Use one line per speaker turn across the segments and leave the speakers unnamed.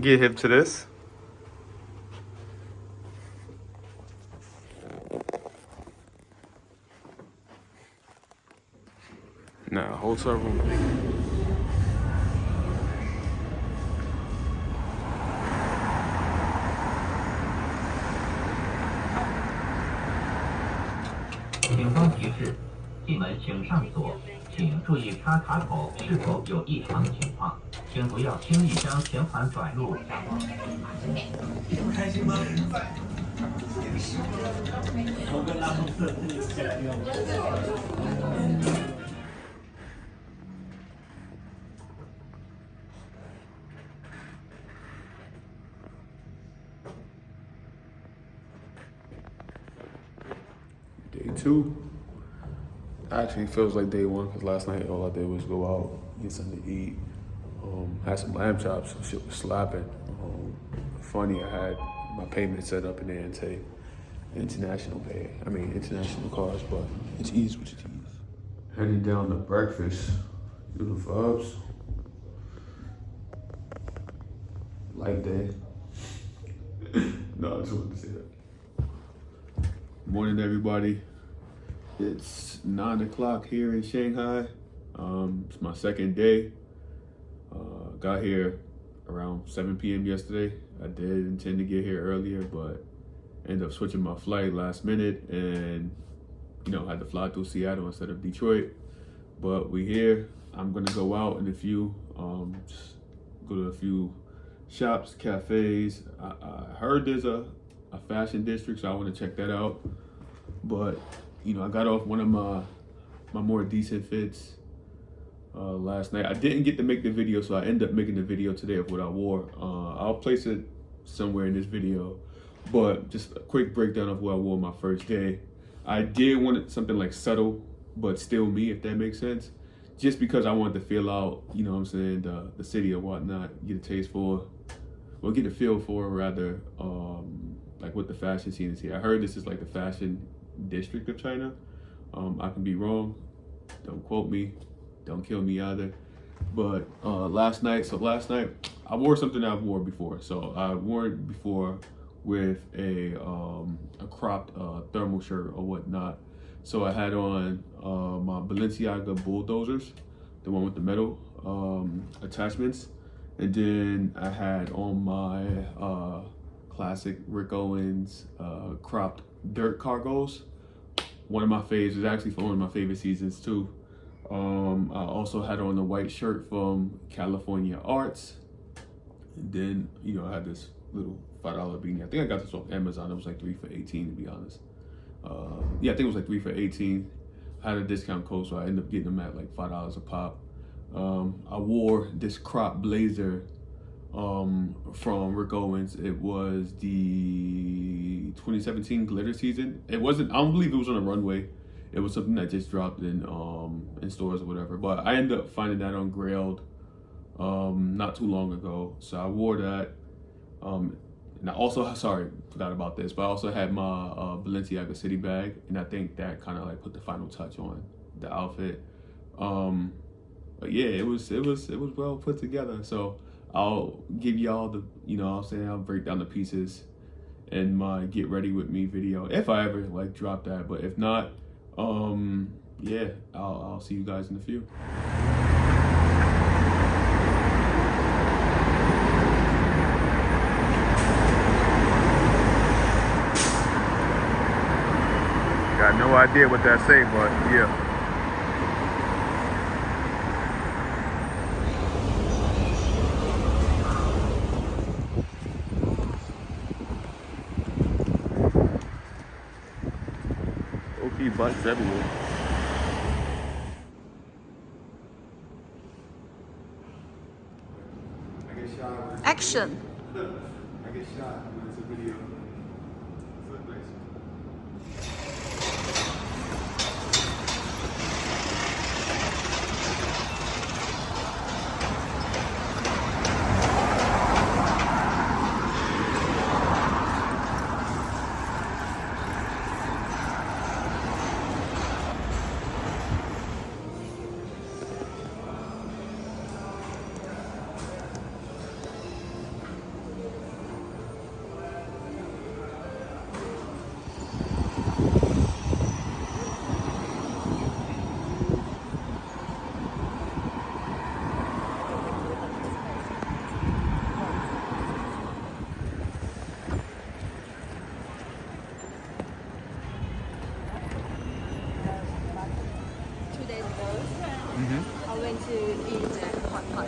get hip to this. Nah, hotel room.
警方提示：进门请上锁，请注意插卡口是否有异常情况，请不要轻易将钱款转入。开心吗？我跟拉布斯自己起来用。
Day 2 actually feels like day 1 because last night all I did was go out, get something to eat, had some lamb chops, some shit was slapping. Funny, I had my payment set up in there and take international cards, but it's easy with your teeth. Heading down to breakfast, do the vibes. Light day. No, I just wanted to say that. Morning, everybody. It's 9 o'clock here in Shanghai. It's my second day. Got here around 7 p.m. yesterday. I did intend to get here earlier, but ended up switching my flight last minute and, had to fly through Seattle instead of Detroit. But we here. I'm gonna go out in a few, just go to a few shops, cafes. I heard there's a fashion district, so I want to check that out. But I got off one of my more decent fits last night. I didn't get to make the video, so I ended up making the video today of what I wore. I'll place it somewhere in this video, but just a quick breakdown of what I wore my first day. I did want something like subtle, but still me, if that makes sense. Just because I wanted to feel out, the city or whatnot, get a taste for, or get a feel for rather, like what the fashion scene is here. I heard this is like the fashion district of China. I can be wrong. Don't quote me. Don't kill me either. But last night I wore something I've worn before. So I wore it before with a cropped thermal shirt or whatnot. So I had on my Balenciaga bulldozers, the one with the metal attachments, and then I had on my classic Rick Owens cropped dirt cargos. One of my faves. Is actually from one of my favorite seasons too. I also had on the white shirt from California Arts. And then, I had this little $5 beanie. I think I got this off Amazon. It was like 3 for $18 to be honest. Yeah, I think it was like 3 for $18. I had a discount code, so I ended up getting them at like $5 a pop. I wore this crop blazer from Rick Owens. It was the 2017 glitter season. It wasn't, I don't believe it was on a runway. It was something that just dropped in stores or whatever. But I ended up finding that on Grailed not too long ago. So I wore that. And I also, sorry, forgot about this, but I also had my Balenciaga City bag, and I think that kind of like put the final touch on the outfit. But yeah, it was well put together. So I'll give y'all the, I'll break down the pieces in my get ready with me video if I ever like drop that. But if not, yeah, I'll see you guys in a few. Got no idea what that say, but yeah. Okay, butts everywhere.
Action.
I get shot when it's a video. So nice.
I went to eat hot pot.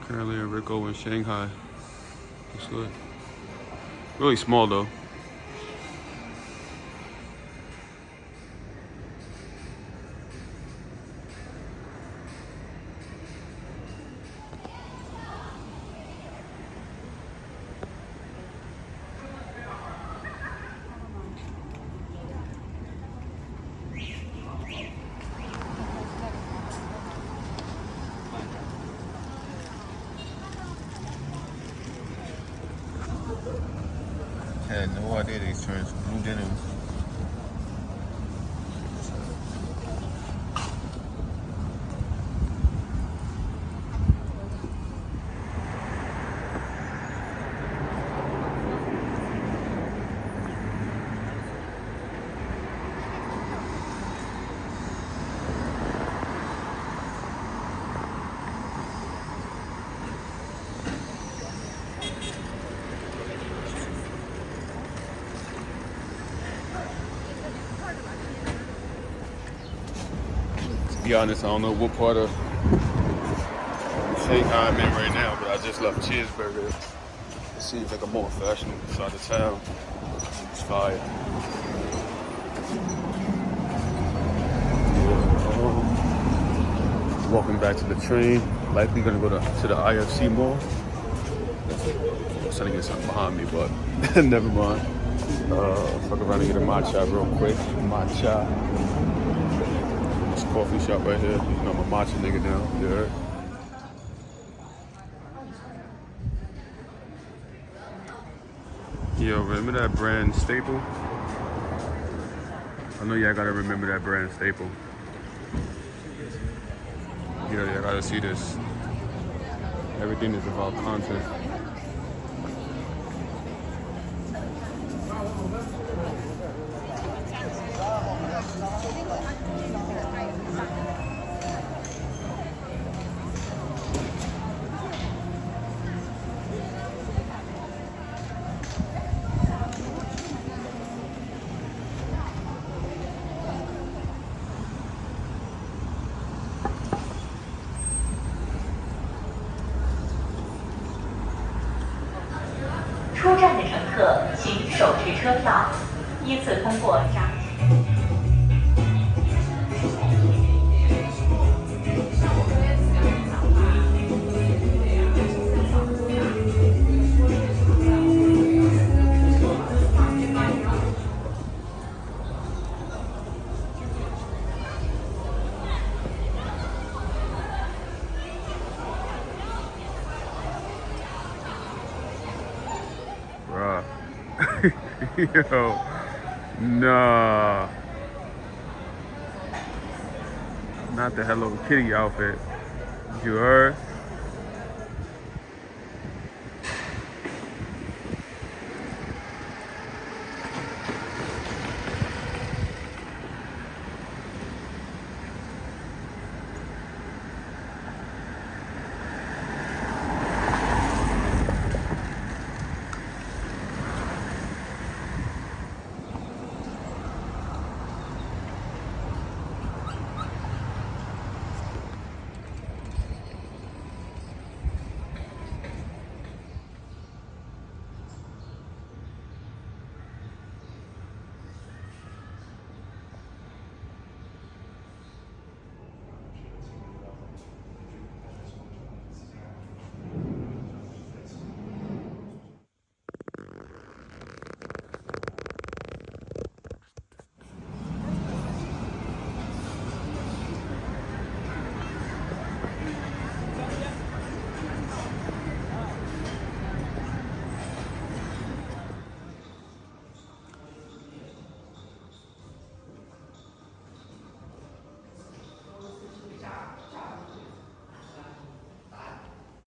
Currently in Rico in Shanghai. Looks good. Really small though. Had no idea these turns moved in. To be honest, I don't know what part of Shanghai I'm in right now, but I just left Cheeseburger. It seems like a more fashionable side of town. It's fire. Walking back to the train. Likely gonna go to the IFC mall. I was trying to get something behind me, but never mind. Fuck around and get a matcha real quick. Matcha. This coffee shop right here. You know, I'm a matcha nigga now. You heard? Yo, remember that brand Staple? I know y'all gotta remember that brand Staple. Yeah, y'all gotta see this. Everything is about content. Yo, nah. not the Hello Kitty outfit. You heard?